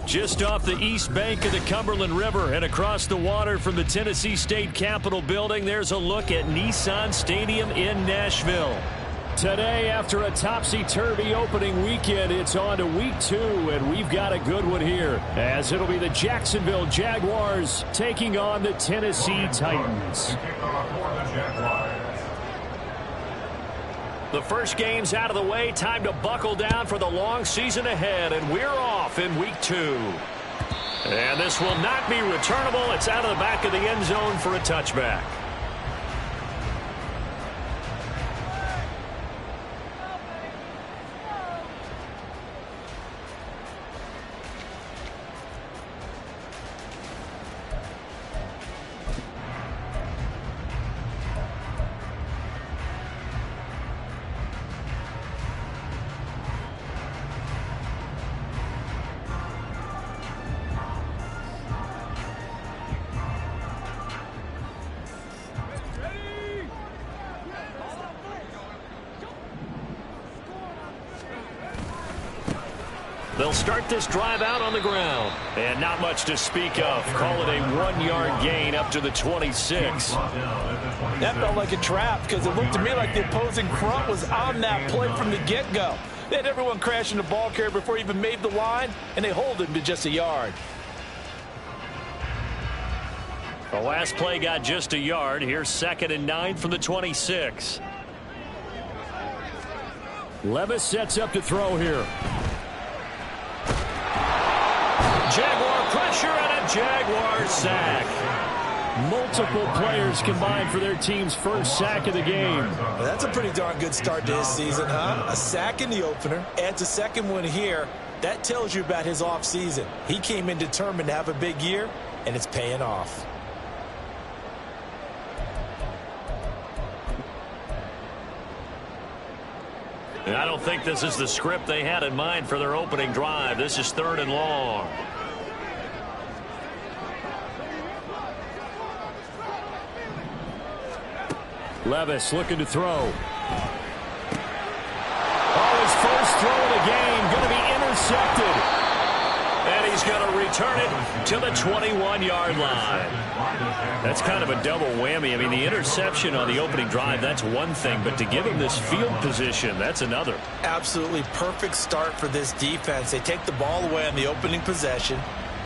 Just off the east bank of the Cumberland River and across the water from the Tennessee State Capitol building, there's a look at Nissan Stadium in Nashville. Today, after a topsy-turvy opening weekend, it's on to week 2, and we've got a good one here, as it'll be the Jacksonville Jaguars taking on the Tennessee Titans. The first game's out of the way. Time to buckle down for the long season ahead, and we're off in week 2. And this will not be returnable. It's out of the back of the end zone for a touchback. They'll start this drive out on the ground. And not much to speak of. Call it a 1-yard gain up to the 26. That felt like a trap because it looked to me like the opposing front was on that play from the get-go. They had everyone crashing the ball carrier before he even made the line, and they hold him to just a yard. The last play got just a yard. Here's 2nd and 9 from the 26. Levis sets up to throw here. Jaguar pressure and a Jaguar sack. Multiple players combined for their team's first sack of the game. Well, that's a pretty darn good start to his season, huh? A sack in the opener, adds a second one here. That tells you about his offseason. He came in determined to have a big year, and it's paying off. And I don't think this is the script they had in mind for their opening drive. This is 3rd and long. Levis looking to throw. Oh, his first throw of the game going to be intercepted. And he's going to return it to the 21-yard line. That's kind of a double whammy. I mean, the interception on the opening drive, that's one thing. But to give him this field position, that's another. Absolutely perfect start for this defense. They take the ball away on the opening possession.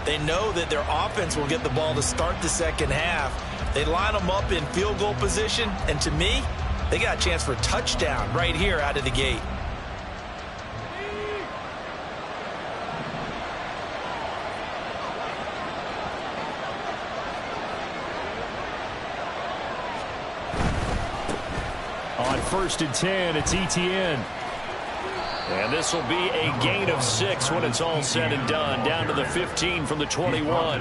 They know that their offense will get the ball to start the second half. They line them up in field goal position, and to me, they got a chance for a touchdown right here out of the gate. On 1st and 10, it's Etienne. And this will be a gain of 6 when it's all said and done. Down to the 15 from the 21.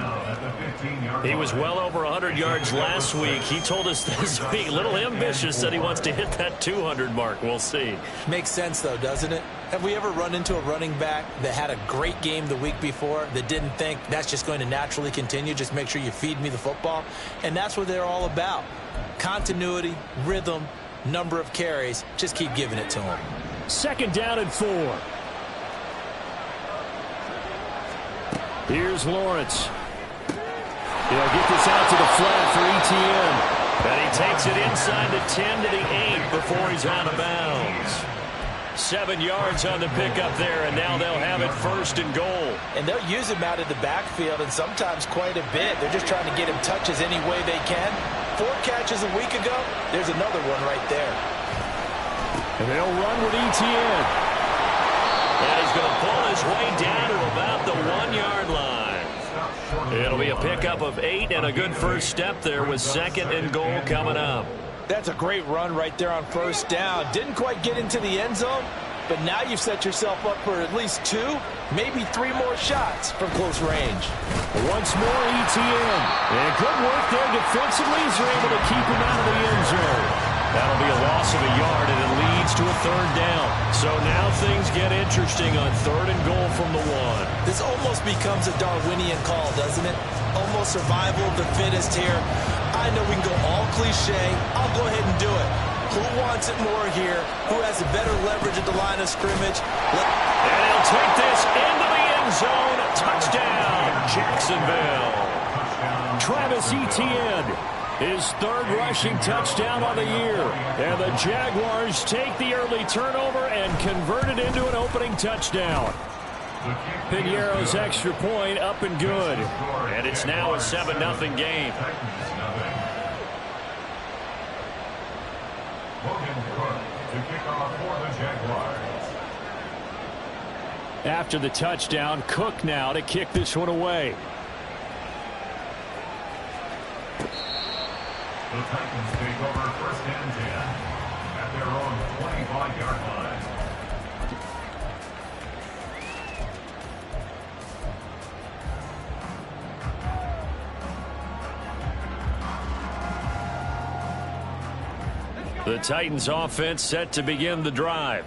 He was well over 100 yards last week. He told us this week, a little ambitious, that he wants to hit that 200 mark. We'll see. Makes sense, though, doesn't it? Have we ever run into a running back that had a great game the week before that didn't think that's just going to naturally continue? Just make sure you feed me the football. And that's what they're all about. Continuity, rhythm, number of carries. Just keep giving it to him. 2nd down and 4. Here's Lawrence. He'll get this out to the flat for Etienne. And he takes it inside the 10 to the 8 before he's out of bounds. 7 yards on the pickup there, and now they'll have it 1st and goal. And they'll use him out of the backfield, and sometimes quite a bit. They're just trying to get him touches any way they can. 4 catches a week ago. There's another one right there. And they'll run with Etienne. And he's going to pull his way down to about the 1-yard line. It'll be a pickup of 8 and a good first step there with 2nd and goal coming up. That's a great run right there on 1st down. Didn't quite get into the end zone, but now you've set yourself up for at least 2, maybe 3 more shots from close range. Once more, Etienne. And good work there defensively as they're able to keep him out of the end zone. That'll be a loss of a yard, and it leads to a 3rd down. So now things get interesting on 3rd and goal from the 1. This almost becomes a Darwinian call, doesn't it? Almost survival of the fittest here. I know we can go all cliche. I'll go ahead and do it. Who wants it more here? Who has a better leverage at the line of scrimmage? And he'll take this into the end zone. Jacksonville. Travis Etienne, his third rushing touchdown on the year. And the Jaguars take the early turnover and convert it into an opening touchdown. Piñeiro's extra point up and good. And it's now a 7-0 game. After the touchdown, Cook now to kick this one away. The Titans take over 1st and 10 at their own 25-yard line. The Titans offense set to begin the drive.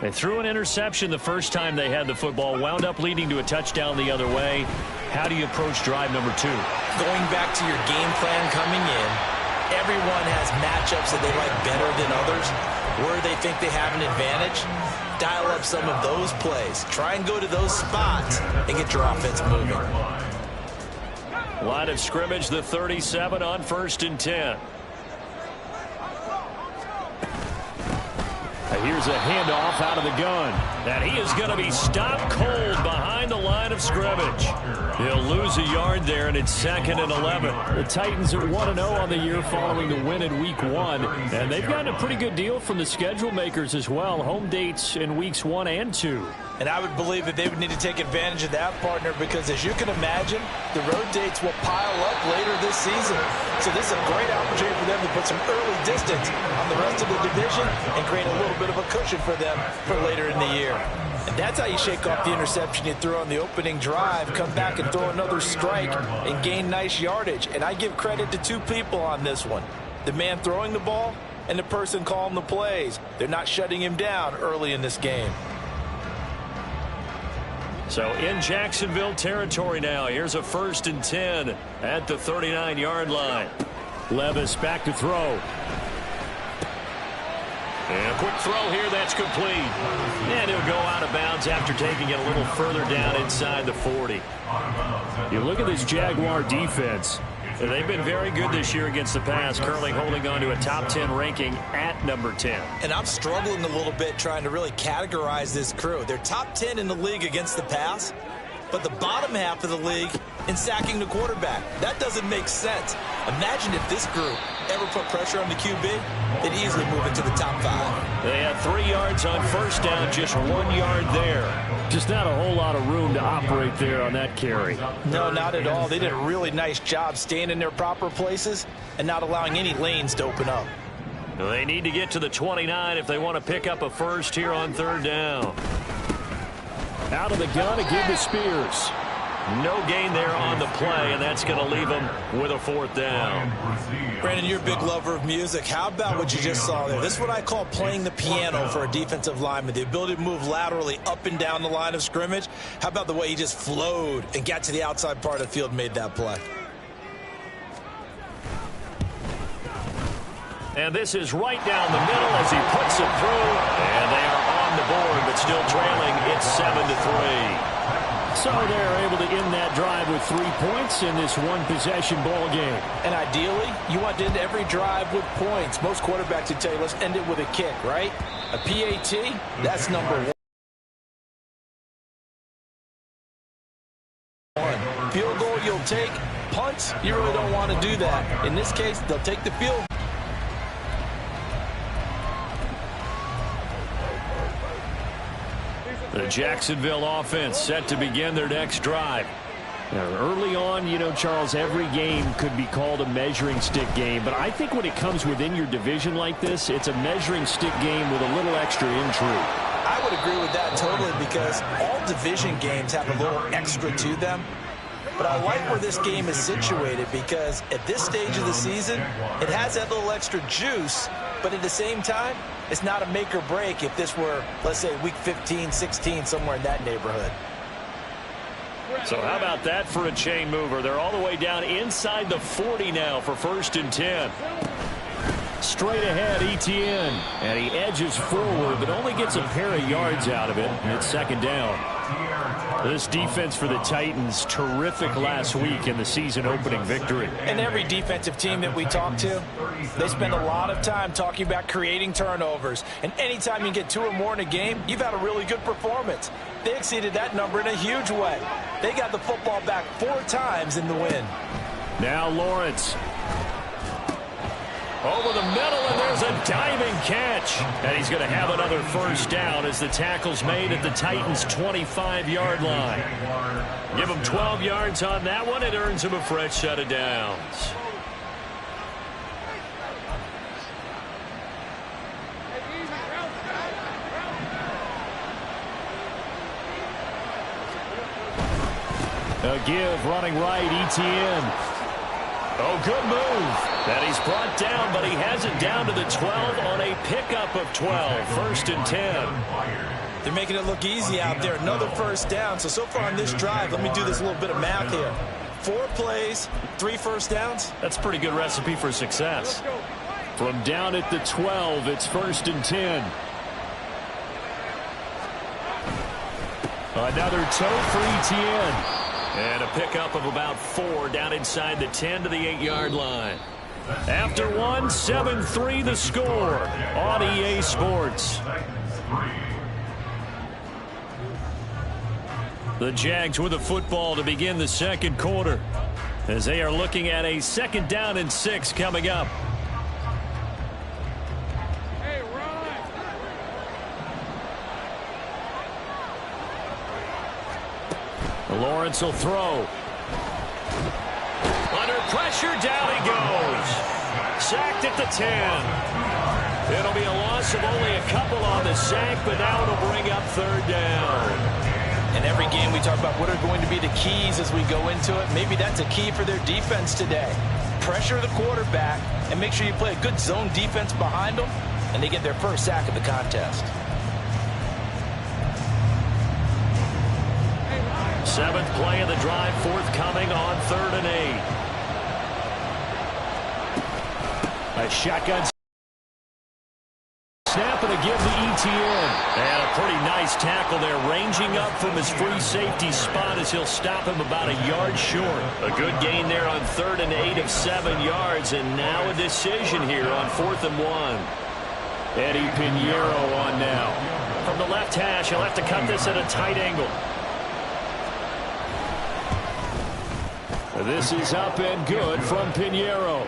They threw an interception the first time they had the football, wound up leading to a touchdown the other way. How do you approach drive number 2? Going back to your game plan coming in, everyone has matchups that they like better than others, where they think they have an advantage. Dial up some of those plays. Try and go to those spots and get your offense moving. Line of scrimmage, the 37 on 1st and 10. Here's a handoff out of the gun. And he is going to be stopped cold behind the line of scrimmage. He'll lose a yard there, and it's 2nd and 11. The Titans are 1-0 on the year following the win in Week 1. And they've gotten a pretty good deal from the schedule makers as well. Home dates in Weeks 1 and 2. And I would believe that they would need to take advantage of that, partner, because as you can imagine, the road dates will pile up later this season. So this is a great opportunity for them to put some early distance on the rest of the division and create a little bit of a cushion for them for later in the year. And that's how you shake off the interception you threw on the opening drive, come back and throw another strike and gain nice yardage. And I give credit to two people on this one. The man throwing the ball and the person calling the plays. They're not shutting him down early in this game. So in Jacksonville territory now. Here's a 1st and 10 at the 39-yard line. Levis back to throw. And a quick throw here, that's complete. And he'll go out of bounds after taking it a little further down inside the 40. You look at this Jaguar defense. They've been very good this year against the pass, currently holding on to a top 10 ranking at number 10. And I'm struggling a little bit trying to really categorize this crew. They're top 10 in the league against the pass, but the bottom half of the league in sacking the quarterback. That doesn't make sense. Imagine if this group ever put pressure on the QB, they'd easily move into the top 5. They had 3 yards on first down, just 1 yard there. Just not a whole lot of room to operate there on that carry. No, not at all. They did a really nice job staying in their proper places and not allowing any lanes to open up. They need to get to the 29 if they want to pick up a first here on 3rd down. Out of the gun again to Spears. No gain there on the play, and that's going to leave them with a 4th down. Brandon, you're a big lover of music. How about what you just saw there? This is what I call playing the piano for a defensive lineman, the ability to move laterally up and down the line of scrimmage. How about the way he just flowed and got to the outside part of the field and made that play? And this is right down the middle as he puts it through. And they are on the board, but still trailing. It's 7-3. So they're able to end that drive with 3 points in this one-possession ball game. And ideally, you want to end every drive with points. Most quarterbacks would tell you, let's end it with a kick, right? A PAT, that's number 1. Field goal you'll take. Punts, you really don't want to do that. In this case, they'll take the field. The Jacksonville offense set to begin their next drive. Now, early on, you know, Charles, every game could be called a measuring stick game. But I think when it comes within your division like this, it's a measuring stick game with a little extra intrigue. I would agree with that totally because all division games have a little extra to them. But I like where this game is situated because at this stage of the season, it has that little extra juice. But at the same time, it's not a make or break if this were, let's say, week 15, 16, somewhere in that neighborhood. So how about that for a chain mover? They're all the way down inside the 40 now for 1st and 10. Straight ahead, Etienne. And he edges forward, but only gets a pair of yards out of it. And it's 2nd down. This defense for the Titans, terrific last week in the season-opening victory. And every defensive team that we talk to, they spend a lot of time talking about creating turnovers. And anytime you get 2 or more in a game, you've had a really good performance. They exceeded that number in a huge way. They got the football back 4 times in the win. Now Lawrence. Over the middle, and there's a diving catch. And he's going to have another first down as the tackle's made at the Titans' 25-yard line. Give him 12 yards on that one. It earns him a fresh set of downs. A give, running right, ETN. Oh, good move. That he's brought down, but he has it down to the 12 on a pickup of 12. 1st and 10. They're making it look easy out there. Another first down. So far on this drive, let me do this little bit of math here. 4 plays, 3 first downs. That's a pretty good recipe for success. From down at the 12, it's 1st and 10. Another toe for ETN. And a pickup of about 4 down inside the 10 to the 8-yard line. After 1, 7-3 the score on EA Sports. The Jags with the football to begin the second quarter as they are looking at a 2nd down and 6 coming up. Lawrence will throw. Under pressure, down he goes. Sacked at the 10. It'll be a loss of only a couple on the sack, but now it'll bring up 3rd down. In every game we talk about what are going to be the keys as we go into it. Maybe that's a key for their defense today. Pressure the quarterback and make sure you play a good zone defense behind them, and they get their first sack of the contest. 7th play of the drive forthcoming on 3rd and 8. A shotgun snap and a give to ETN. And a pretty nice tackle there, ranging up from his free safety spot as he'll stop him about a yard short. A good gain there on 3rd and 8 of 7 yards, and now a decision here on 4th and 1. Eddie Pinheiro on now. From the left hash, he'll have to cut this at a tight angle. This is up and good from Pinheiro.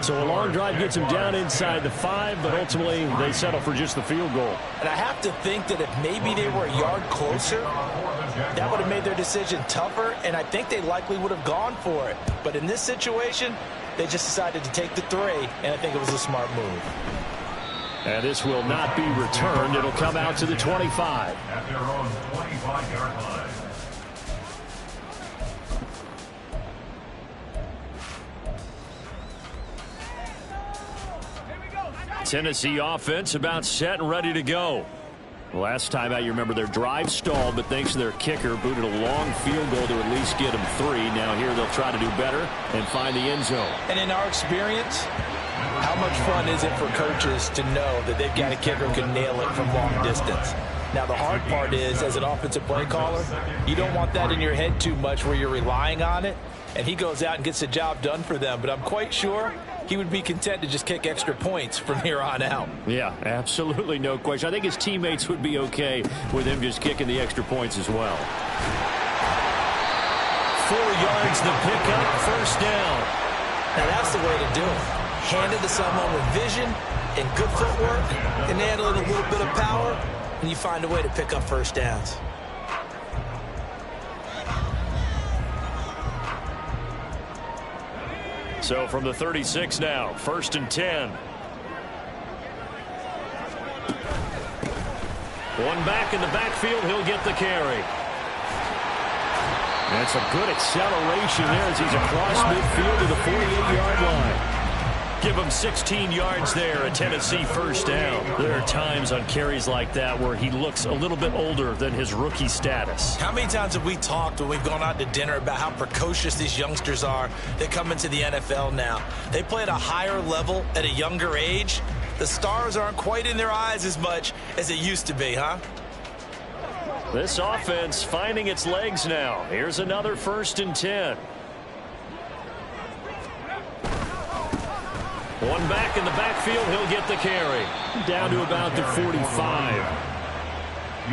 So a long drive gets him down inside the 5, but ultimately they settle for just the field goal. And I have to think that if maybe they were a yard closer, that would have made their decision tougher, and I think they likely would have gone for it. But in this situation, they just decided to take the 3, and I think it was a smart move. And this will not be returned. It'll come out to the 25. At their own 25-yard line. Tennessee offense about set and ready to go. Last time out, you remember their drive stalled, but thanks to their kicker, booted a long field goal to at least get them 3. Now here they'll try to do better and find the end zone. And in our experience, how much fun is it for coaches to know that they've got a kicker who can nail it from long distance? Now, the hard part is, as an offensive play caller, you don't want that in your head too much where you're relying on it, and he goes out and gets the job done for them. But I'm quite sure he would be content to just kick extra points from here on out. Yeah, absolutely no question. I think his teammates would be okay with him just kicking the extra points as well. 4 yards the pickup, 1st down. Now that's the way to do it. Hand it to someone with vision and good footwork, and handle it a little bit of power, and you find a way to pick up 1st downs. So from the 36 now, 1st and 10. One back in the backfield, he'll get the carry. That's a good acceleration there as he's across midfield to the 48-yard line. Give him 16 yards there, a Tennessee 1st down. There are times on carries like that where he looks a little bit older than his rookie status. How many times have we talked when we've gone out to dinner about how precocious these youngsters are that come into the NFL now? They play at a higher level at a younger age. The stars aren't quite in their eyes as much as it used to be, huh? This offense finding its legs now. Here's another 1st and 10. One back in the backfield. He'll get the carry. Down to about the 45.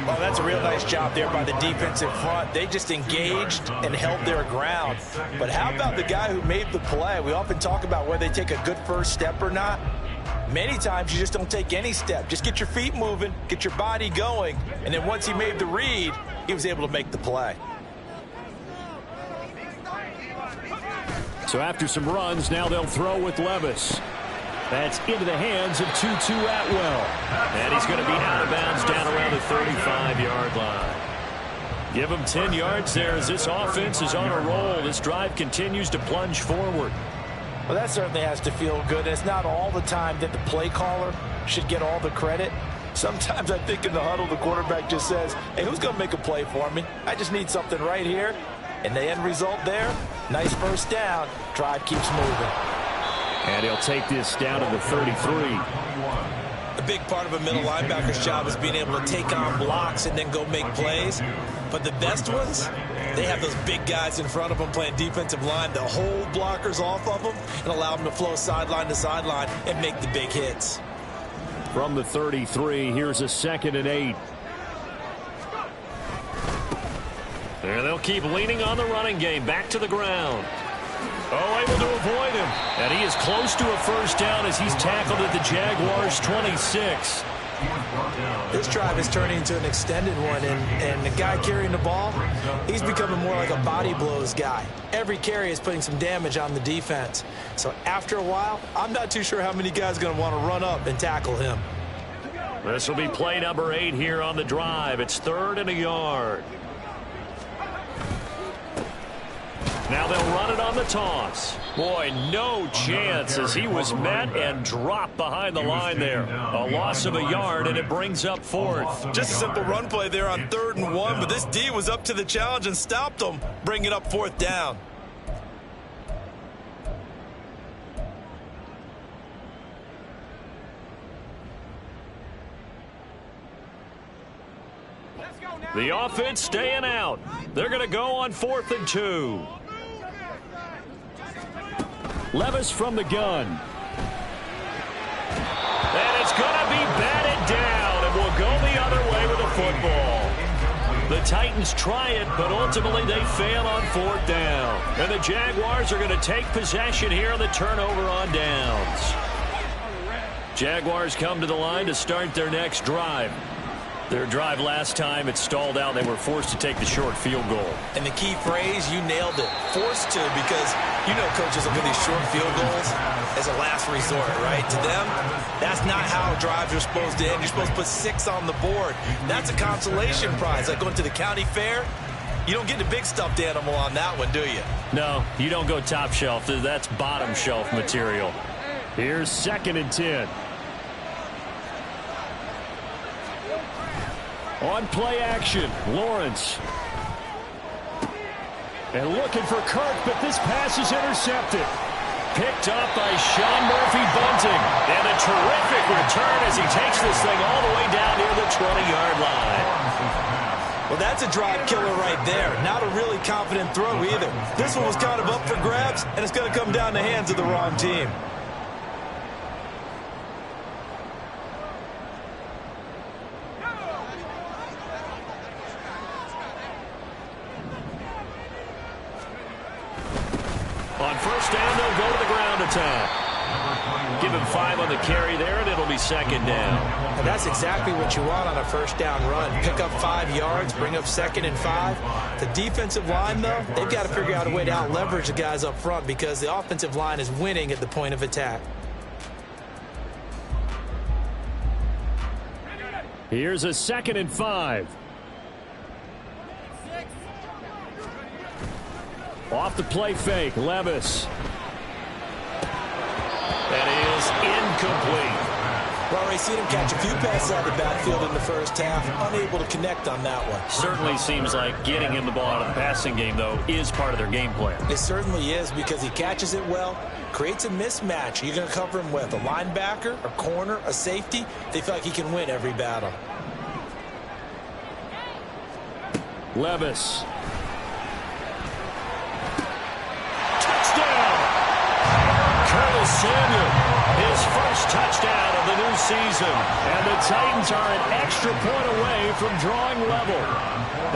Well, that's a real nice job there by the defensive front. They just engaged and held their ground. But how about the guy who made the play? We often talk about whether they take a good first step or not. Many times you just don't take any step. Just get your feet moving, get your body going, and then once he made the read, he was able to make the play. So after some runs, now they'll throw with Levis. That's into the hands of Tutu Atwell. And he's going to be out of bounds down around the 35-yard line. Give him 10 yards there as this offense is on a roll. This drive continues to plunge forward. Well, that certainly has to feel good. It's not all the time that the play caller should get all the credit. Sometimes I think in the huddle, the quarterback just says, hey, who's going to make a play for me? I just need something right here. And the end result there, nice first down. Drive keeps moving. And he'll take this down to the 33. A big part of a middle linebacker's job is being able to take on blocks and then go make plays. But the best ones, they have those big guys in front of them playing defensive line to hold blockers off of them and allow them to flow sideline to sideline and make the big hits. From the 33, here's a 2nd and 8. And they'll keep leaning on the running game. Back to the ground. Oh, able to avoid him. And he is close to a first down as he's tackled at the Jaguars' 26. This drive is turning into an extended one, and the guy carrying the ball, he's becoming more like a body blows guy. Every carry is putting some damage on the defense. So after a while, I'm not too sure how many guys are going to want to run up and tackle him. This will be play number 8 here on the drive. It's 3rd and a yard. Now they'll run it on the toss. Boy, no chance as he was met and dropped behind the line there. A loss of a yard, and it brings up 4th. Just a simple run play there on 3rd and 1, but this D was up to the challenge and stopped him, bringing up 4th down. The offense staying out. They're going to go on 4th and 2. Levis from the gun. And it's going to be batted down, and will go the other way with the football. The Titans try it, but ultimately they fail on 4th down. And the Jaguars are going to take possession here on the turnover on downs. Jaguars come to the line to start their next drive. Their drive last time, it stalled out. They were forced to take the short field goal. And the key phrase, you nailed it, forced to, because you know coaches look at these short field goals as a last resort, right? To them, that's not how drives are supposed to end. You're supposed to put 6 on the board. That's a consolation prize, like going to the county fair. You don't get the big stuffed animal on that one, do you? No, you don't go top shelf. That's bottom shelf material. Here's 2nd and 10. On play action, Lawrence. And looking for Kirk, but this pass is intercepted. Picked up by Sean Murphy-Bunting. And a terrific return as he takes this thing all the way down near the 20-yard line. Well, that's a drive killer right there. Not a really confident throw either. This one was kind of up for grabs, and it's going to come down the hands of the wrong team. On 1st down, they'll go to the ground attack. Give him 5 on the carry there, and it'll be 2nd down. And that's exactly what you want on a 1st down run. Pick up 5 yards, bring up 2nd and 5. The defensive line, though, they've got to figure out a way to out-leverage the guys up front because the offensive line is winning at the point of attack. Here's a 2nd and 5. Off the play fake, Levis. That is incomplete. Well, we've seen him catch a few passes out of the backfield in the first half, unable to connect on that one. Certainly seems like getting him the ball out of the passing game, though, is part of their game plan. It certainly is because he catches it well, creates a mismatch. You're going to cover him with a linebacker, a corner, a safety. They feel like he can win every battle. Levis. Touchdown! Curtis Samuel, his first touchdown of the new season. And the Titans are an extra point away from drawing level.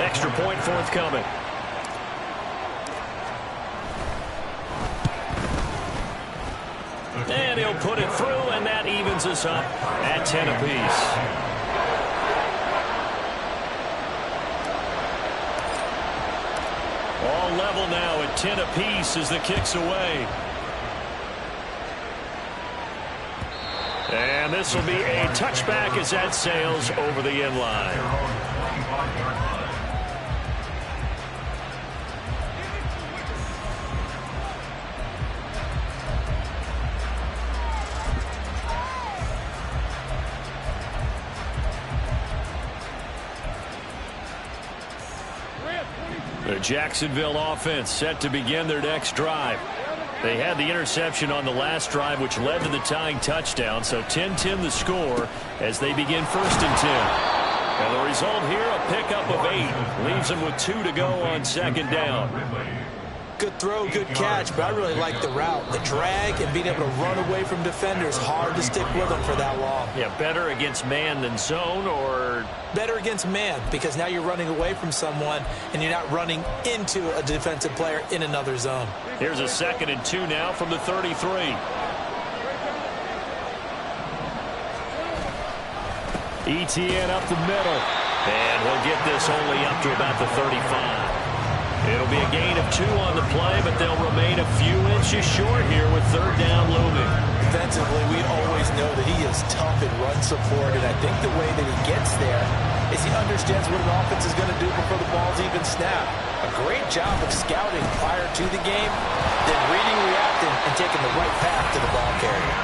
Extra point forthcoming. And he'll put it through, and that evens us up at 10 apiece. All level now at 10 apiece as the kick's away. And this will be a touchback as that sails over the end line. The Jacksonville offense set to begin their next drive. They had the interception on the last drive, which led to the tying touchdown. So 10-10 the score as they begin 1st and 10. And the result here, a pickup of 8. Leaves them with 2 to go on 2nd down. Good throw, good catch, but I really like the route. The drag and being able to run away from defenders, hard to stick with them for that long. Yeah, better against man than zone, or better against man, because now you're running away from someone and you're not running into a defensive player in another zone. Here's a 2nd and 2 now from the 33. ETN up the middle, and he'll get this only up to about the 35. It'll be a gain of 2 on the play, but they'll remain a few inches short here with 3rd down looming. Defensively, we always know that he is tough in run support, and I think the way that he gets there is he understands what an offense is going to do before the ball's even snapped. A great job of scouting prior to the game, then reading, reacting, and taking the right path to the ball carrier.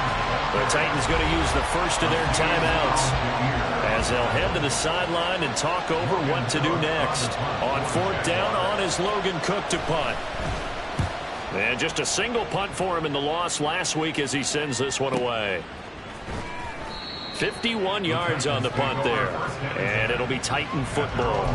The Titans going to use the first of their timeouts as they'll head to the sideline and talk over what to do next. On 4th down, on is Logan Cook to punt. And just a single punt for him in the loss last week as he sends this one away. 51 yards on the punt there. And it'll be Titan football.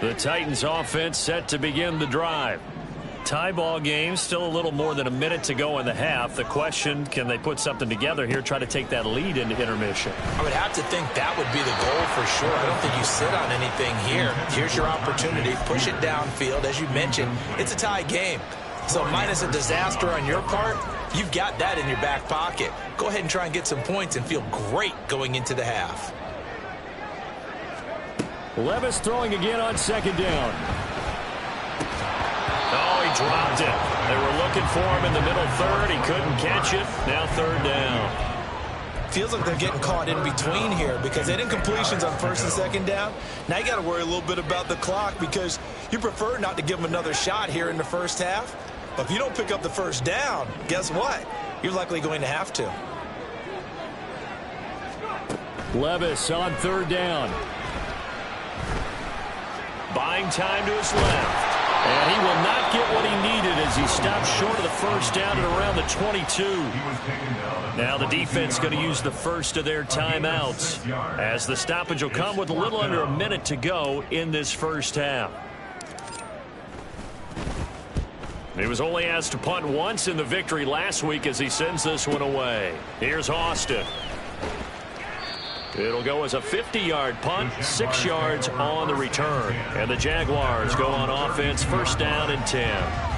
The Titans offense set to begin the drive. Tie ball game, still a little more than a minute to go in the half. The question, can they put something together here, try to take that lead into intermission? I would have to think that would be the goal for sure. I don't think you sit on anything here. Here's your opportunity. Push it downfield. As you mentioned, it's a tie game. So minus a disaster on your part, you've got that in your back pocket. Go ahead and try and get some points and feel great going into the half. Levis throwing again on 2nd down. Oh, he dropped it. They were looking for him in the middle 3rd. He couldn't catch it. Now 3rd down. Feels like they're getting caught in between here because they didn't completions on 1st and 2nd down. Now you got to worry a little bit about the clock because you prefer not to give them another shot here in the first half. But if you don't pick up the 1st down, guess what? You're likely going to have to. Levis on 3rd down. Buying time to his left. And he will not get what he needed as he stops short of the 1st down at around the 22. Now the defense going to use the first of their timeouts as the stoppage will come with a little under a minute to go in this first half. He was only asked to punt once in the victory last week as he sends this one away. Here's Austin. It'll go as a 50-yard punt, 6 yards on the return. And the Jaguars go on offense, 1st down and 10.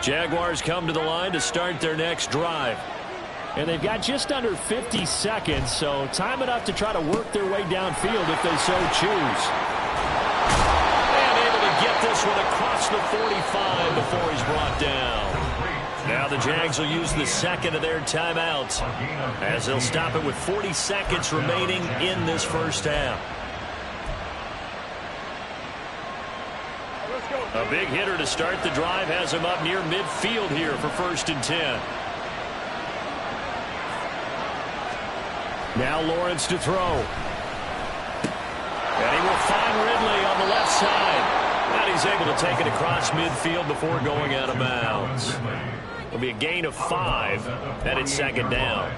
Jaguars come to the line to start their next drive. And they've got just under 50 seconds, so time enough to try to work their way downfield if they so choose. And able to get this one across the 45 before he's brought down. Now the Jags will use the second of their timeouts as they'll stop it with 40 seconds remaining in this first half. A big hitter to start the drive has him up near midfield here for 1st and 10. Now Lawrence to throw. And he will find Ridley on the left side. And he's able to take it across midfield before going out of bounds. It'll be a gain of 5, and it's 2nd down.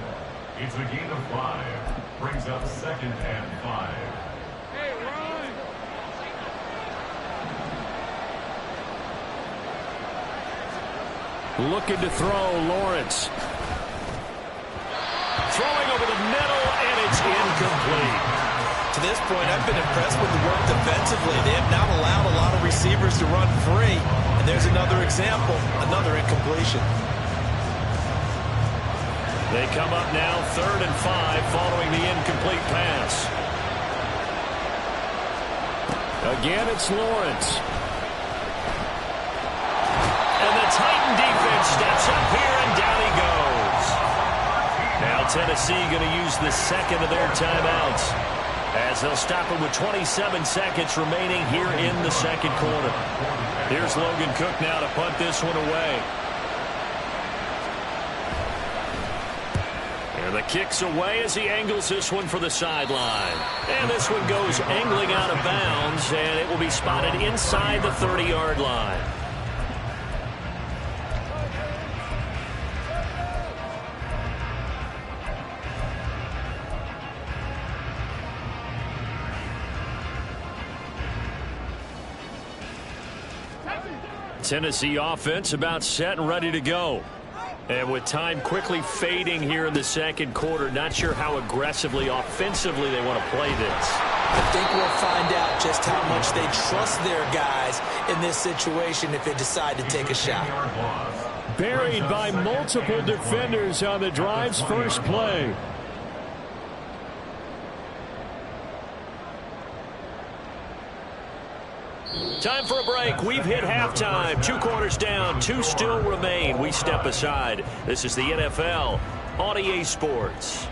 It's a gain of 5. Brings up 2nd and 5. Looking to throw, Lawrence. Throwing over the middle, and it's incomplete. To this point, I've been impressed with the work defensively. They have not allowed a lot of receivers to run free. And there's another example, another incompletion. They come up now 3rd and 5 following the incomplete pass. Again, it's Lawrence. And the Titan defense steps up here, and down he goes. Now Tennessee going to use the second of their timeouts as they'll stop it with 27 seconds remaining here in the second quarter. Here's Logan Cook now to punt this one away. And the kick's away as he angles this one for the sideline. And this one goes angling out of bounds, and it will be spotted inside the 30-yard line. Tennessee offense about set and ready to go. And with time quickly fading here in the second quarter, not sure how aggressively, offensively they want to play this. I think we'll find out just how much they trust their guys in this situation if they decide to take a shot. Buried by multiple defenders on the drive's first play. Time for a break. We've hit halftime. 2 quarters down. 2 still remain. We step aside. This is the NFL on EA Sports.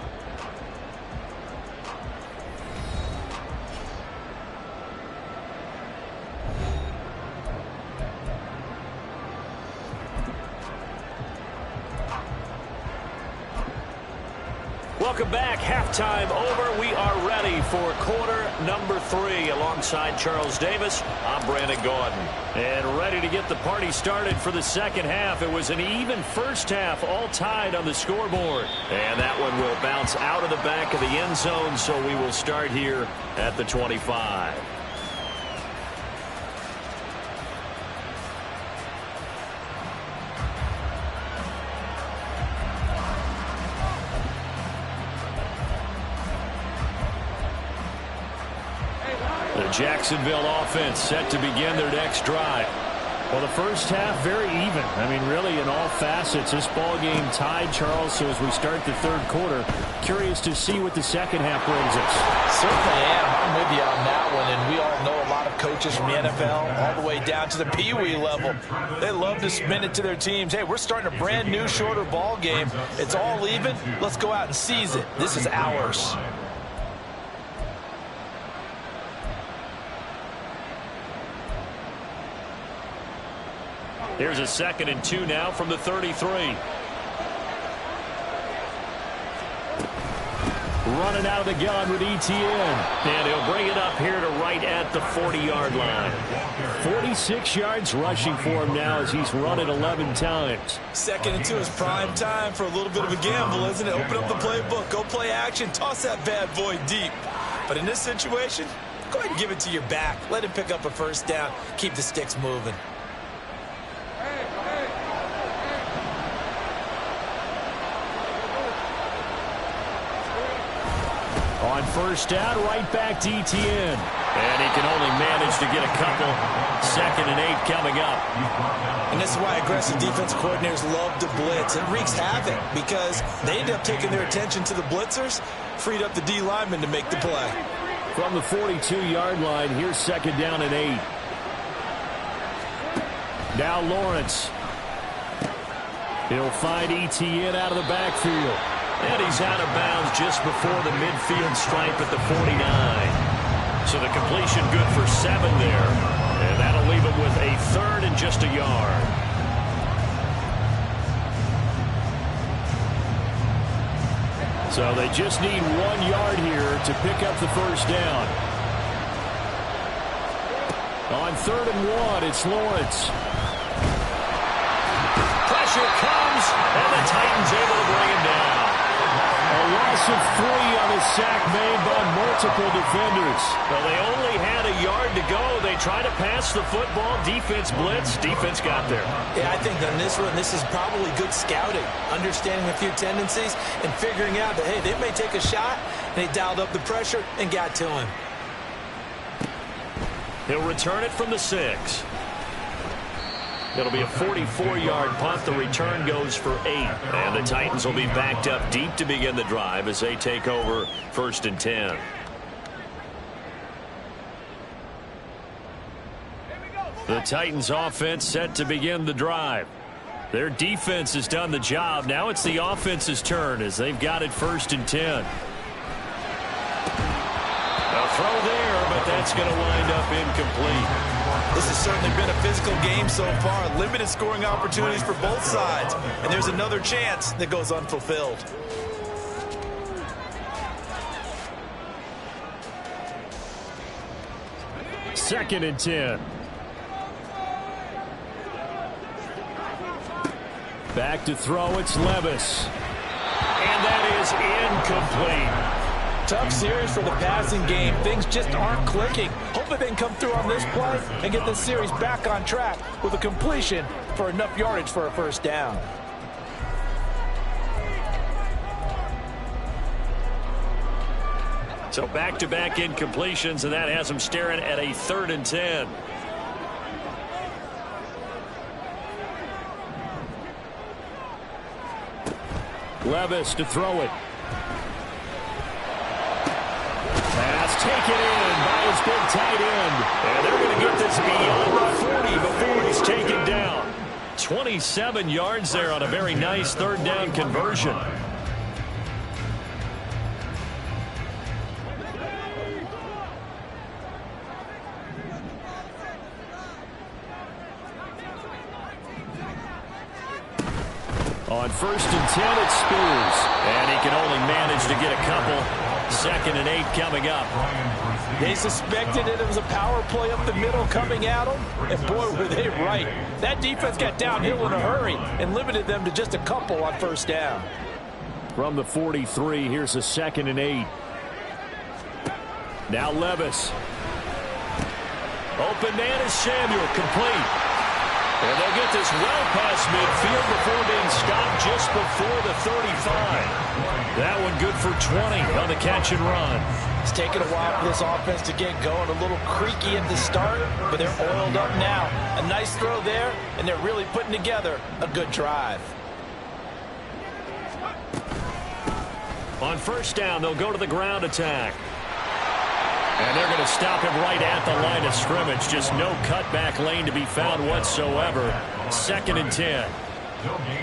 Welcome back. Halftime over. We are ready for quarter number 3. Alongside Charles Davis, I'm Brandon Gaudin. And ready to get the party started for the second half. It was an even first half, all tied on the scoreboard. And that one will bounce out of the back of the end zone, so we will start here at the 25. The Jacksonville offense set to begin their next drive. Well, the first half, very even. I mean, really, in all facets, this ball game tied, Charles. So as we start the third quarter, curious to see what the second half brings us. Certainly am. I'm with you on that one. And we all know a lot of coaches from the NFL all the way down to the Pee-wee level. They love to spin it to their teams. Hey, we're starting a brand new, shorter ball game. It's all even. Let's go out and seize it. This is ours. Here's a 2nd and 2 now from the 33. Running out of the gun with Etienne. And he'll bring it up here to right at the 40-yard line. 46 yards rushing for him now as he's run it 11 times. 2nd and 2 is prime time for a little bit of a gamble, isn't it? Open up the playbook, go play action, toss that bad boy deep. But in this situation, go ahead and give it to your back. Let him pick up a first down. Keep the sticks moving. On first down, right back to Etienne. And he can only manage to get a couple. 2nd and 8 coming up. And this is why aggressive defense coordinators love to blitz. It wreaks havoc because they end up taking their attention to the blitzers, freed up the D lineman to make the play. From the 42-yard line, here's 2nd down and 8. Now Lawrence. He'll find ETN out of the backfield. And he's out of bounds just before the midfield stripe at the 49. So the completion good for 7 there. And that'll leave him with a 3rd and just a yard. So they just need 1 yard here to pick up the first down. On 3rd and 1, it's Lawrence. Pressure comes, and the Titans able to bring him down. A loss of 3 on a sack made by multiple defenders. Well, they only had a yard to go. They tried to pass the football. Defense blitz. Defense got there. Yeah, I think on this one, this is probably good scouting, understanding a few tendencies, and figuring out that, hey, they may take a shot. And they dialed up the pressure and got to him. He'll return it from the 6. It'll be a 44-yard punt. The return goes for 8. And the Titans will be backed up deep to begin the drive as they take over 1st and 10. The Titans offense set to begin the drive. Their defense has done the job. Now it's the offense's turn as they've got it 1st and 10. A throw there, but that's going to wind up incomplete. This has certainly been a physical game so far. Limited scoring opportunities for both sides. And there's another chance that goes unfulfilled. Second and 10. Back to throw, it's Levis. And that is incomplete. Tough series for the passing game. Things just aren't clicking. Hopefully they can come through on this play and get this series back on track with a completion for enough yardage for a first down. So back-to-back incompletions, and that has them staring at a 3rd and 10. Levis to throw it. Pass taken in by his big tight end. And they're going to get this beyond the 40 before he's taken down. 27 yards there on a very nice 3rd down conversion. On 1st and 10, it's Spears. And he can only manage to get a couple. 2nd and 8 coming up. They suspected it was a power play up the middle coming at them. And boy, were they right. That defense got downhill in a hurry and limited them to just a couple on 1st down. From the 43, here's a 2nd and 8. Now Levis. Open man is Samuel, complete. And they'll get this well past midfield before being stopped just before the 35. That one good for 20 on the catch and run. It's taken a while for this offense to get going. A little creaky at the start, but they're oiled up now. A nice throw there, and they're really putting together a good drive. On 1st down, they'll go to the ground attack. And they're going to stop him right at the line of scrimmage. Just no cutback lane to be found whatsoever. 2nd and 10.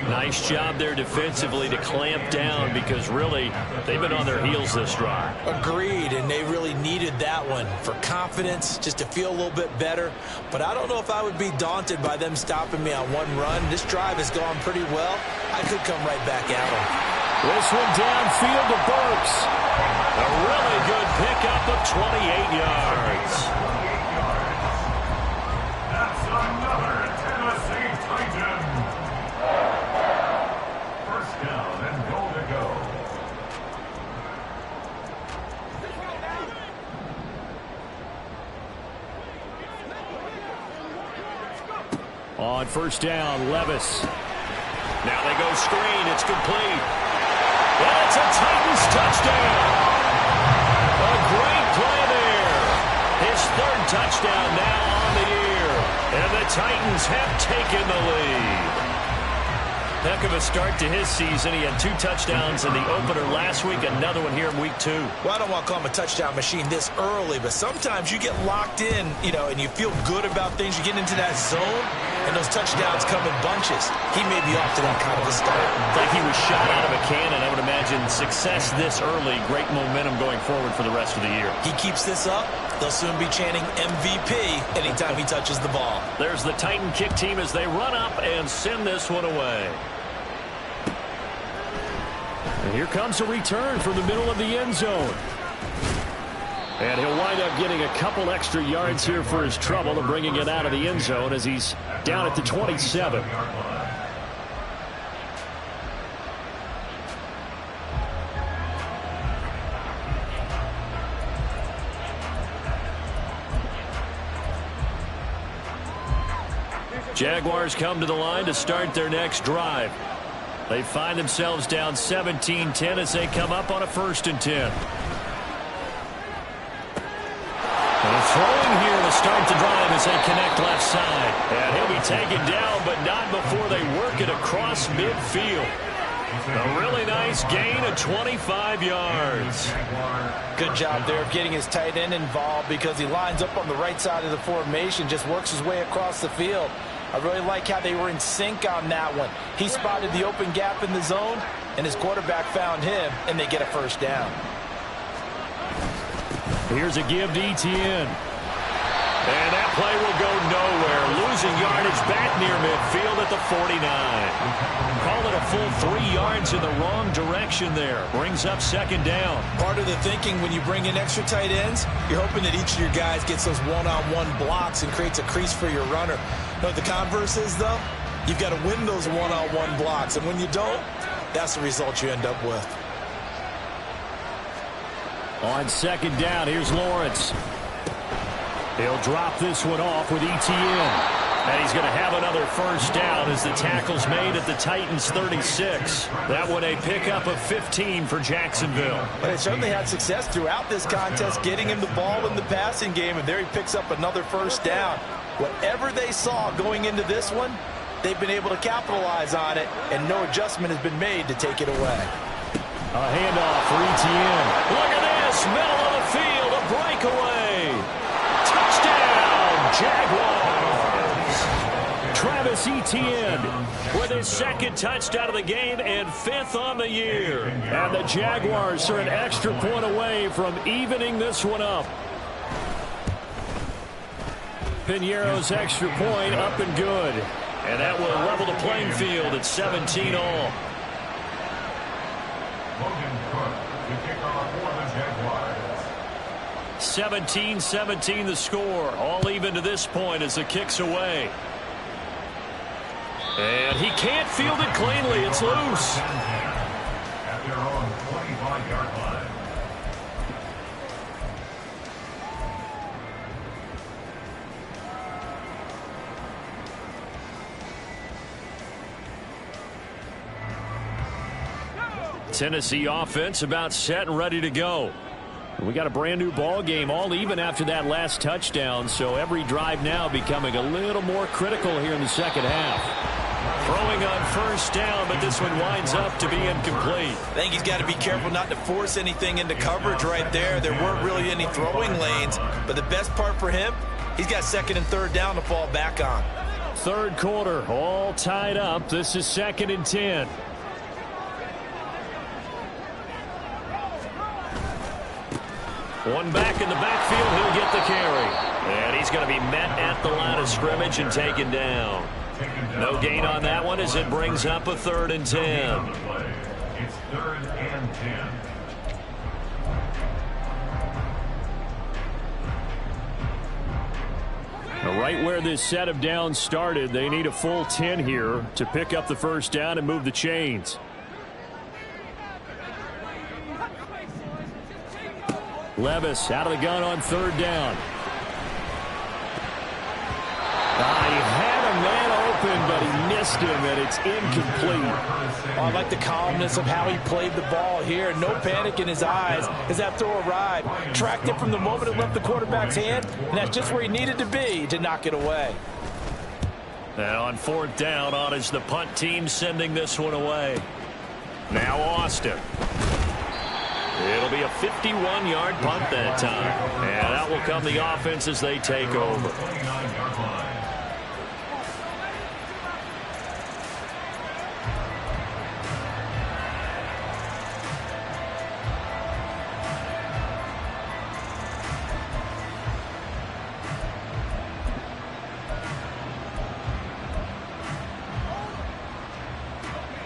Nice job there defensively to clamp down because really they've been on their heels this drive. Agreed, and they really needed that one for confidence, just to feel a little bit better. But I don't know if I would be daunted by them stopping me on one run. This drive has gone pretty well. I could come right back at them. This one downfield to Burks. A really good pickup of 28 yards. That's another Tennessee Titan. 1st down and goal to go. On 1st down, Levis. Now they go screen. It's complete. And it's a Titans touchdown. A great play there. His 3rd touchdown now on the year. And the Titans have taken the lead. Heck of a start to his season. He had 2 touchdowns in the opener last week, another one here in week 2. Well, I don't want to call him a touchdown machine this early, but sometimes you get locked in, and you feel good about things. You get into that zone, and those touchdowns come in bunches. He may be off to that kind of a start. Like he was shot out of a cannon. I would imagine success this early, great momentum going forward for the rest of the year. He keeps this up, they'll soon be chanting MVP anytime he touches the ball. There's the Titan kick team as they run up and send this one away. And here comes a return from the middle of the end zone. And he'll wind up getting a couple extra yards here for his trouble and bringing it out of the end zone as he's down at the 27. Jaguars come to the line to start their next drive. They find themselves down 17-10 as they come up on a 1st and 10. And throwing here to start the drive as they connect left side. And he'll be taken down, but not before they work it across midfield. A really nice gain of 25 yards. Good job there of getting his tight end involved because he lines up on the right side of the formation, just works his way across the field. I really like how they were in sync on that one. He spotted the open gap in the zone, and his quarterback found him, and they get a 1st down. Here's a give to Etienne. And that play will go nowhere. Losing yardage back near midfield at the 49. Call it a full 3 yards in the wrong direction there. Brings up 2nd down. Part of the thinking when you bring in extra tight ends, you're hoping that each of your guys gets those one-on-one blocks and creates a crease for your runner. You know what the converse is, though? You've got to win those one-on-one blocks. And when you don't, that's the result you end up with. On 2nd down, here's Lawrence. He'll drop this one off with Etienne. And he's going to have another 1st down as the tackle's made at the Titans' 36. That one a pickup of 15 for Jacksonville. But they certainly had success throughout this contest, getting him the ball in the passing game, and there he picks up another 1st down. Whatever they saw going into this one, they've been able to capitalize on it, and no adjustment has been made to take it away. A handoff for Etienne. Look at this, middle of the field, a breakaway. Touchdown, Jaguars. Travis Etienne with his 2nd touchdown of the game and 5th on the year. And the Jaguars are an extra point away from evening this one up. Piñeiro's extra point up and good. And that will level the playing field at 17 all. 17-17 the score. All even to this point as the kick's away. And he can't field it cleanly. It's loose. At their own 25-yard line. Tennessee offense about set and ready to go. We got a brand new ball game, all even after that last touchdown, so every drive now becoming a little more critical here in the 2nd half. Throwing on 1st down, but this one winds up to be incomplete. I think he's got to be careful not to force anything into coverage right there. There weren't really any throwing lanes, but the best part for him, he's got 2nd and 3rd down to fall back on. 3rd quarter, all tied up. This is 2nd and 10. One back in the backfield, he'll get the carry. And he's going to be met at the line of scrimmage and taken down. No gain on that one as it brings up a 3rd and 10. It's 3rd and 10. Now, right where this set of downs started, they need a full 10 here to pick up the 1st down and move the chains. Levis out of the gun on 3rd down. He had a man open, but he missed him, and it's incomplete. I like the calmness of how he played the ball here. No panic in his eyes as that throw arrived. Tracked it from the moment it left the quarterback's hand, and that's just where he needed to be to knock it away. And on fourth down, on is the punt team sending this one away. Now Austin. It'll be a 51-yard punt that time. And out will come the offense as they take over.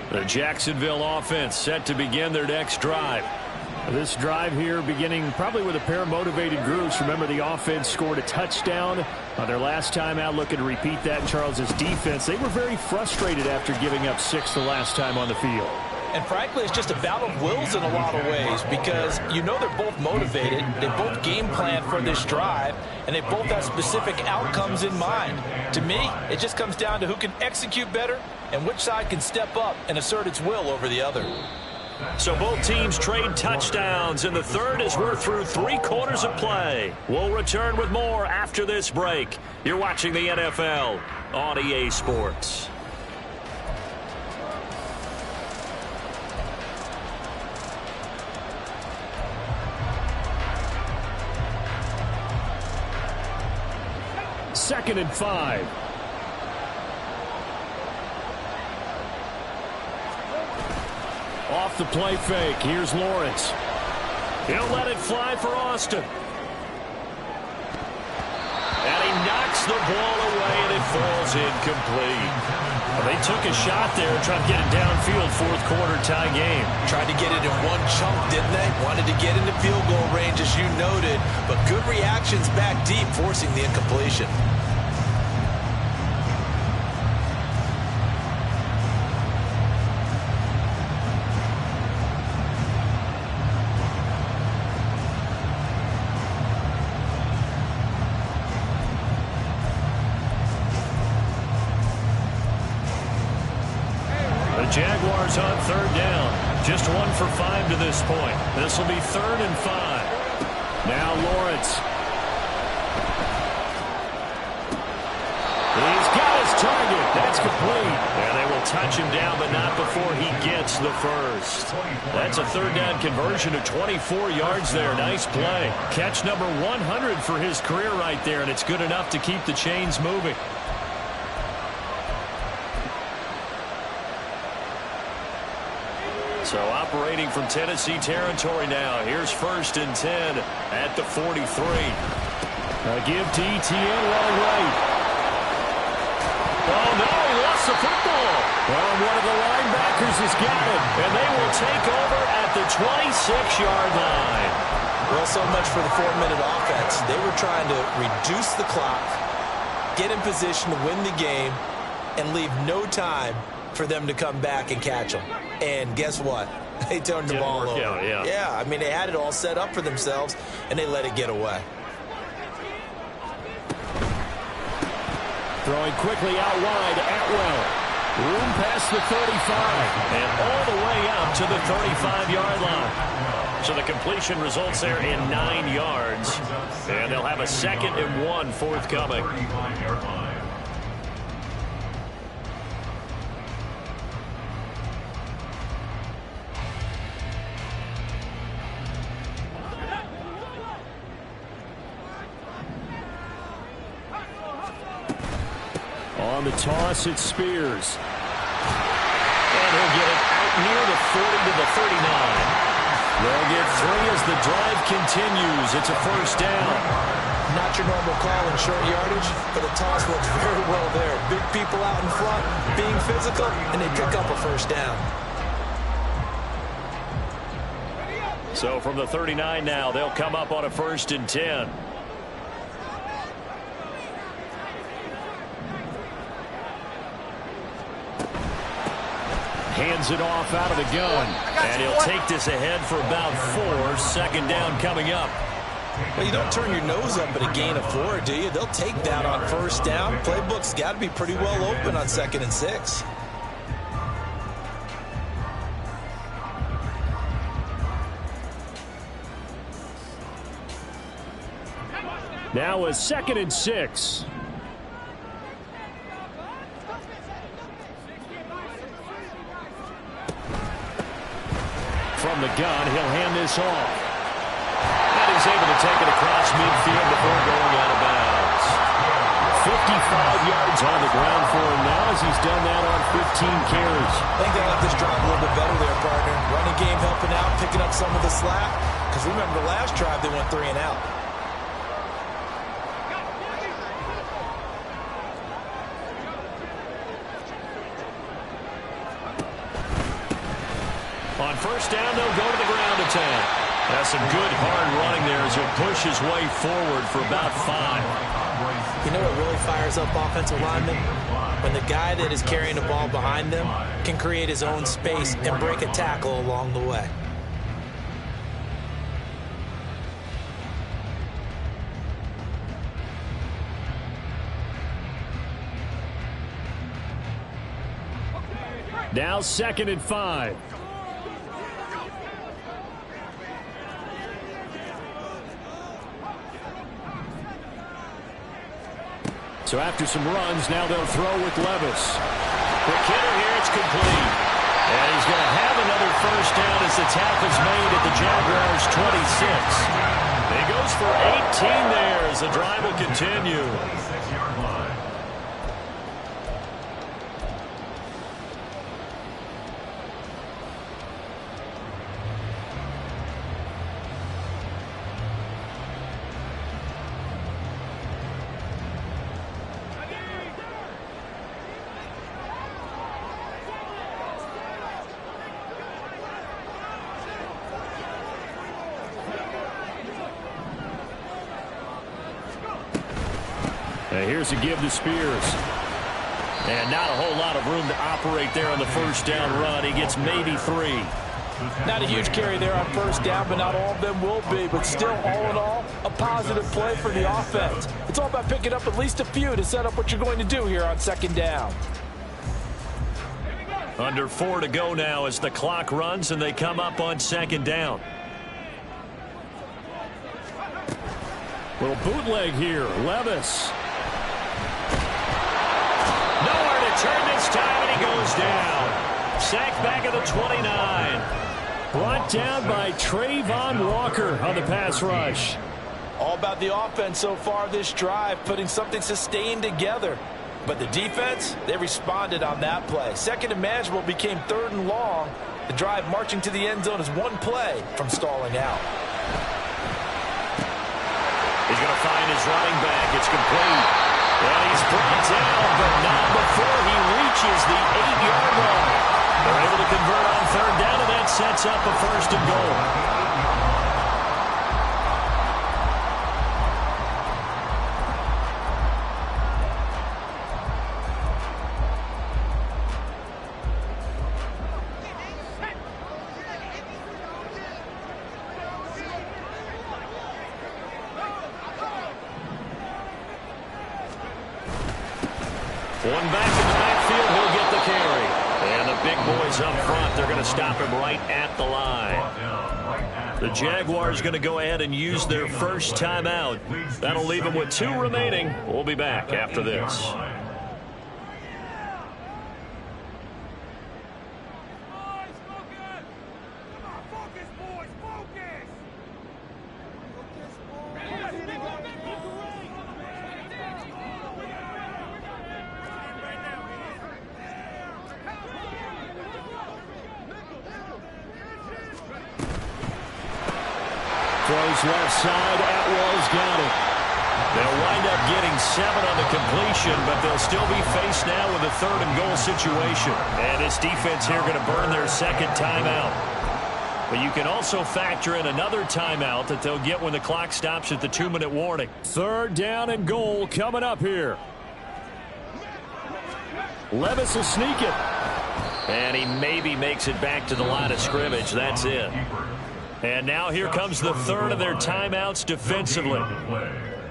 The Jacksonville offense set to begin their next drive. This drive here beginning probably with a pair of motivated groups. Remember, the offense scored a touchdown on their last time out. Looking to repeat that in Charles's defense. They were very frustrated after giving up 6 the last time on the field. And frankly, it's just a battle of wills in a lot of ways because you know they're both motivated. They both game plan for this drive, and they both have specific outcomes in mind. To me, it just comes down to who can execute better and which side can step up and assert its will over the other. So both teams trade touchdowns in the third as we're through 3 quarters of play. We'll return with more after this break. You're watching the NFL on EA Sports. Second and 5. Off the play fake. Here's Lawrence. He'll let it fly for Austin. And he knocks the ball away, and it falls incomplete. Well, they took a shot there and tried to get it downfield. Fourth quarter tie game. Tried to get it in one chunk, didn't they? Wanted to get into field goal range, as you noted. But good reactions back deep, forcing the incompletion. Jaguars on third down. Just 1 for 5 to this point. This will be 3rd and 5. Now Lawrence. He's got his target. That's complete. And they will touch him down, but not before he gets the first. That's a third down conversion of 24 yards there. Nice play. Catch number 100 for his career right there, and it's good enough to keep the chains moving. So operating from Tennessee territory now. Here's 1st and 10 at the 43. Give to ETN while he waits. Oh, no, he lost the football. Well, one of the linebackers has got it. And they will take over at the 26-yard line. Well, so much for the 4-minute offense. They were trying to reduce the clock, get in position to win the game, and leave no time for them to come back and catch them. And guess what? They turned the ball over. Yeah, I mean, they had it all set up for themselves, and they let it get away. Throwing quickly out wide, Atwell. Room past the 35. And all the way out to the 35-yard line. So the completion results there in 9 yards. And they'll have a 2nd and 1 forthcoming. On the toss, it's Spears. And he'll get it out near the 40 to the 39. They'll get 3 as the drive continues. It's a 1st down. Not your normal call in short yardage, but the toss works very well there. Big people out in front, being physical, and they pick up a 1st down. So from the 39 now, they'll come up on a 1st and 10. Hands it off out of the gun. And he'll take this ahead for about 4. 2nd down coming up. Well, you don't turn your nose up at a gain of 4, do you? They'll take that on 1st down. Playbook's got to be pretty well open on 2nd and 6. Now a 2nd and 6. from the gun. He'll hand this off. And he's able to take it across midfield before going out of bounds. 55 yards on the ground for him now as he's done that on 15 carries. I think they like this drive a little bit better there, partner. Running game helping out, picking up some of the slack. Because remember, the last drive they went 3 and out. On first down, they'll go to the ground attack. That's some good hard running there as he'll push his way forward for about 5. You know what really fires up offensive linemen? When the guy that is carrying the ball behind them can create his own space and break a tackle along the way. Now 2nd and 5. So after some runs, now they'll throw with Levis. Quick hitter here, it's complete. And he's going to have another first down as the tackle's made at the Jaguars' 26. He goes for 18 there as the drive will continue. Here's a give to Spears. And not a whole lot of room to operate there on the first down run. He gets maybe 3. Not a huge carry there on first down, but not all of them will be. But still, all in all, a positive play for the offense. It's all about picking up at least a few to set up what you're going to do here on 2nd down. Under 4 to go now as the clock runs and they come up on 2nd down. Little bootleg here. Levis. Nowhere to turn this time, and he goes down. Sacked back at the 29. Brought down by Trayvon Walker on the pass rush. All about the offense so far this drive, putting something sustained together. But the defense, they responded on that play. 2nd and manageable became 3rd and long. The drive marching to the end zone is one play from stalling out. He's going to find his running back. It's complete. And he's brought down, but not before he reaches the 8-yard line. They're able to convert on 3rd down, and that sets up a 1st and goal. One back in the backfield, he'll get the carry. And the big boys up front, they're going to stop him right at the line. The Jaguars going to go ahead and use their first timeout. That'll leave them with 2 remaining. We'll be back after this. Throws left side. Atwell's got it. They'll wind up getting 7 on the completion, but they'll still be faced now with a 3rd and goal situation. And this defense here going to burn their 2nd timeout. But you can also factor in another timeout that they'll get when the clock stops at the 2-minute warning. 3rd down and goal coming up here. Levis will sneak it. And he maybe makes it back to the line of scrimmage. That's it. And now here comes the 3rd of their timeouts defensively.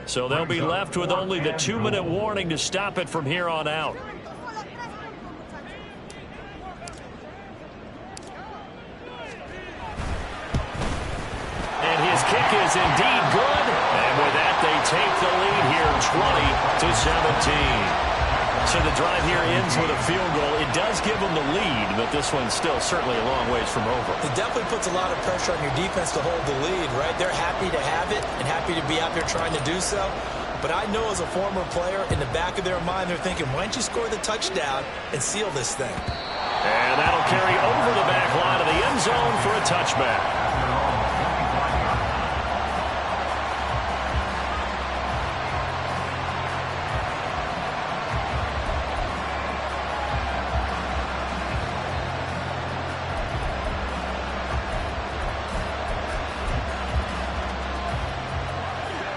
So they'll be left with only the 2-minute warning to stop it from here on out. And his kick is indeed good. And with that, they take the lead here 20-17. So the drive here ends with a field goal. It does give them the lead, but this one's still certainly a long ways from over. It definitely puts a lot of pressure on your defense to hold the lead, right? They're happy to have it and happy to be out there trying to do so. But I know as a former player, in the back of their mind, they're thinking, why don't you score the touchdown and seal this thing? And that'll carry over the back line of the end zone for a touchback.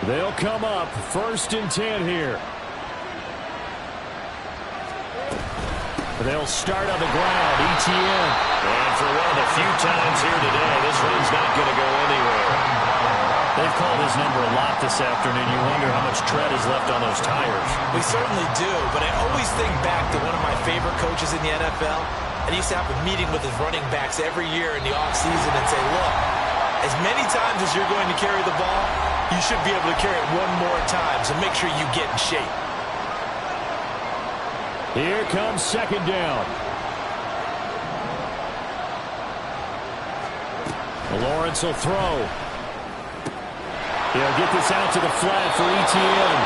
They'll come up 1st and 10 here. They'll start on the ground. ETN. And for one of the few times here today, this one's not going to go anywhere. They've called his number a lot this afternoon. You wonder how much tread is left on those tires. We certainly do, but I always think back to one of my favorite coaches in the NFL. And he used to have a meeting with his running backs every year in the offseason and say, look, as many times as you're going to carry the ball, you should be able to carry it one more time, so make sure you get in shape. Here comes 2nd down. Lawrence will throw. He'll get this out to the flat for ETN.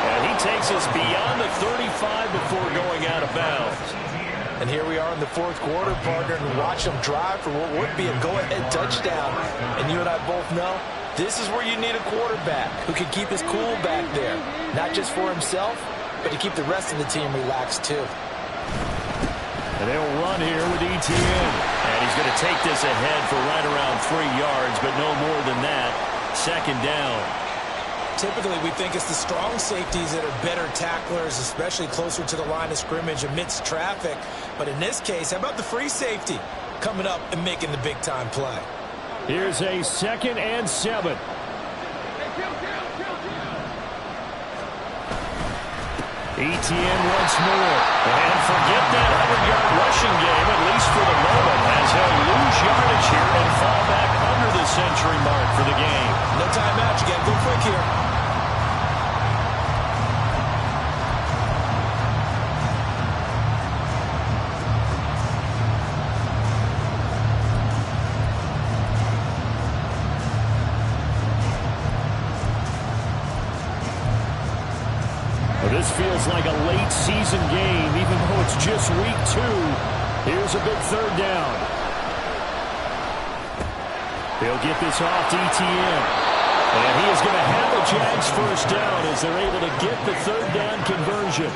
And he takes us beyond the 35 before going out of bounds. And here we are in the 4th quarter, partner, and watch them drive for what would be a go-ahead touchdown. And you and I both know this is where you need a quarterback who can keep his cool back there, not just for himself, but to keep the rest of the team relaxed too. And they'll run here with ETN. And he's going to take this ahead for right around 3 yards, but no more than that. 2nd down. Typically, we think it's the strong safeties that are better tacklers, especially closer to the line of scrimmage amidst traffic. But in this case, how about the free safety coming up and making the big-time play? Here's a 2nd and 7. ETN once more. And forget that 100-yard rushing game, at least for the moment, as he'll lose yardage here and fall back under the century mark for the game. No timeout. You got to go quick here. This feels like a late season game, even though it's just week 2. Here's a big 3rd down. They'll get this off to ETN. And he is going to have the Jags 1st down as they're able to get the 3rd down conversion.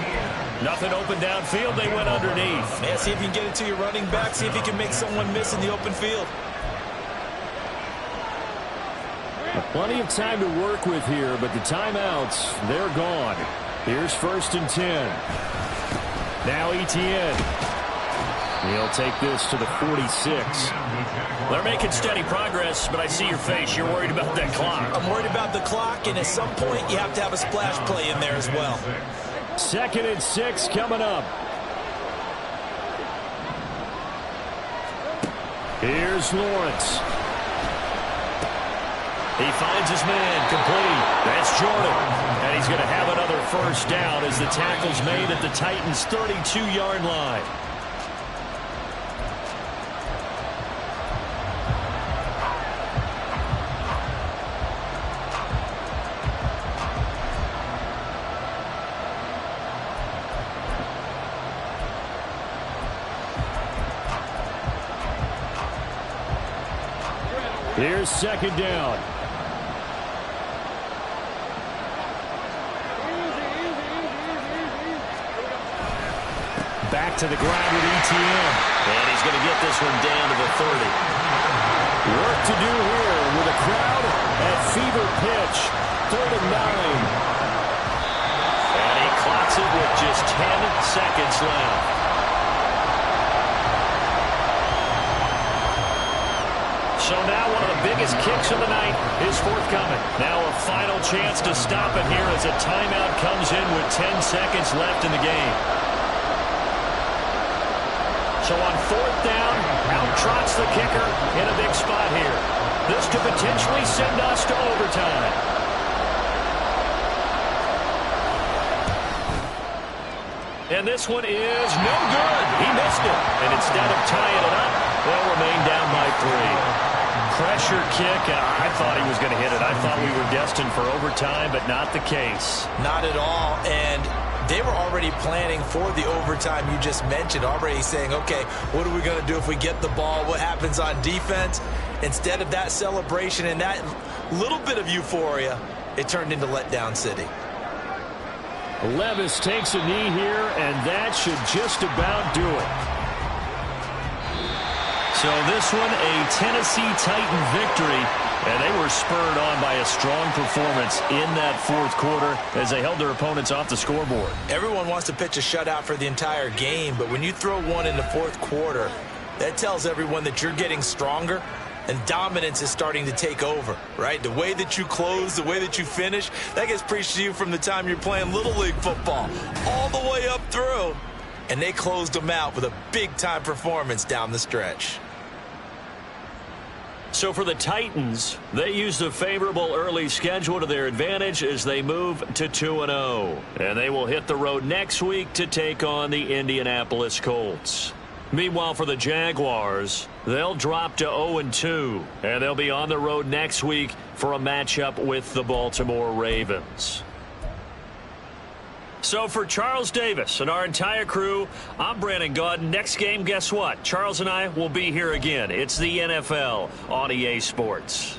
Nothing open downfield. They went underneath. Man, see if you can get it to your running back. See if you can make someone miss in the open field. Plenty of time to work with here, but the timeouts, they're gone. Here's 1st and 10. Now ETN. He'll take this to the 46. They're making steady progress, but I see your face. You're worried about that clock. I'm worried about the clock, and at some point you have to have a splash play in there as well. 2nd and 6 coming up. Here's Lawrence. He finds his man, complete. That's Jordan. And he's going to have another 1st down as the tackle's made at the Titans' 32-yard line. Here's 2nd down. Back to the ground with ETN. And he's going to get this one down to the 30. Work to do here with a crowd at fever pitch. 3rd and 9. And he clocks it with just 10 seconds left. So now one of the biggest kicks of the night is forthcoming. Now a final chance to stop it here as a timeout comes in with 10 seconds left in the game. So on 4th down, out trots the kicker in a big spot here. This could potentially send us to overtime. And this one is no good. He missed it. And instead of tying it up, they'll remain down by 3. Pressure kick, and I thought he was going to hit it. I thought we were destined for overtime, but not the case. Not at all. And they were already planning for the overtime you just mentioned, already saying, okay, what are we going to do if we get the ball? What happens on defense? Instead of that celebration and that little bit of euphoria, it turned into letdown city. Levis takes a knee here, and that should just about do it. So this one, a Tennessee Titan victory, and they were spurred on by a strong performance in that fourth quarter as they held their opponents off the scoreboard. Everyone wants to pitch a shutout for the entire game, but when you throw one in the fourth quarter, that tells everyone that you're getting stronger and dominance is starting to take over, right? The way that you close, the way that you finish, that gets preached to you from the time you're playing Little League football all the way up through. And they closed them out with a big-time performance down the stretch. So for the Titans, they used a favorable early schedule to their advantage as they move to 2-0. And they will hit the road next week to take on the Indianapolis Colts. Meanwhile, for the Jaguars, they'll drop to 0-2. And they'll be on the road next week for a matchup with the Baltimore Ravens. So for Charles Davis and our entire crew, I'm Brandon Gaudin. Next game, guess what? Charles and I will be here again. It's the NFL on EA Sports.